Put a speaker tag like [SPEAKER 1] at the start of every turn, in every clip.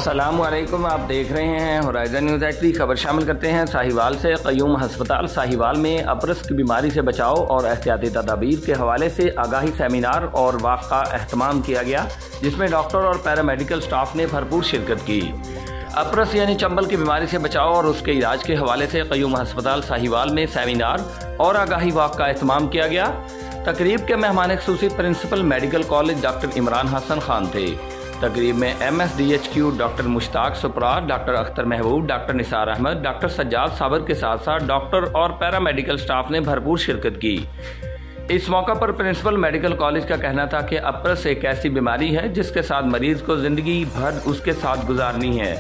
[SPEAKER 1] अस्सलामुअलैकुम, आप देख रहे हैं होराइज़न न्यूज़ एचडी। खबर शामिल करते हैं साहिवाल से। क़य्यूम हस्पताल साहिवाल में अपरस की बीमारी से बचाव और एहतियाती तदाबीर के हवाले से आगाही सेमिनार और वाक़ का एहतमाम किया गया, जिसमें डॉक्टर और पैरामेडिकल स्टाफ ने भरपूर शिरकत की। अपरस यानी चंबल की बीमारी से बचाव और उसके इलाज के हवाले से क़य्यूम हस्पताल साहिवाल में सेमिनार और आगाही वाक़ का एहतमाम किया गया। तकरीब के मेहमान खुसूसी principal medical college doctor Imran Hasan Khan थे। तकरीब में MSDHQ doctor Mushtaq Suparar, doctor Akhtar Mahboob, doctor Nisar Ahmed, doctor Sajjad Sabir के साथ साथ डॉक्टर और पैरामेडिकल स्टाफ ने भरपूर शिरकत की। इस मौका पर प्रिंसिपल मेडिकल कॉलेज का कहना था कि अपरस एक ऐसी बीमारी है जिसके साथ मरीज को ज़िंदगी भर उसके साथ गुजारनी है,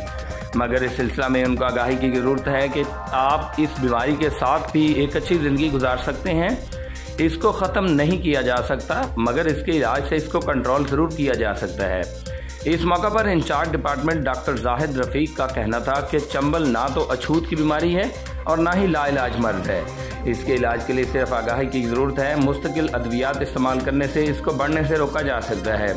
[SPEAKER 1] मगर इस सिलसिला में उनको आगाही की ज़रूरत है कि आप इस बीमारी के साथ भी एक अच्छी ज़िंदगी गुजार सकते हैं। इसको ख़त्म नहीं किया जा सकता, मगर इसके इलाज से इसको कंट्रोल ज़रूर किया जा सकता है। इस मौका पर इंचार्ज डिपार्टमेंट डॉक्टर जाहिद रफ़ीक का कहना था कि चंबल ना तो अछूत की बीमारी है और ना ही लाइलाज मर्ज है। इसके इलाज के लिए सिर्फ आगाही की ज़रूरत है। मुस्तकिल अद्वियात इस्तेमाल करने से इसको बढ़ने से रोका जा सकता है।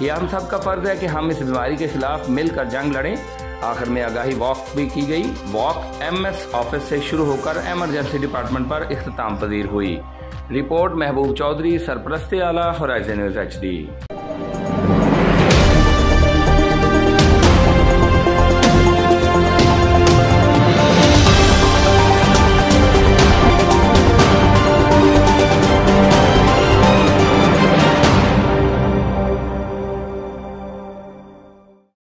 [SPEAKER 1] यह हम सब का फ़र्ज़ है कि हम इस बीमारी के खिलाफ मिलकर जंग लड़ें। आखिर में आगाही वॉक भी की गई। वॉक MS ऑफिस से शुरू होकर एमरजेंसी डिपार्टमेंट पर इख्तिताम पजीर हुई। रिपोर्ट महबूब चौधरी, सरपरस्ती आला, होराइज़न न्यूज़ HD।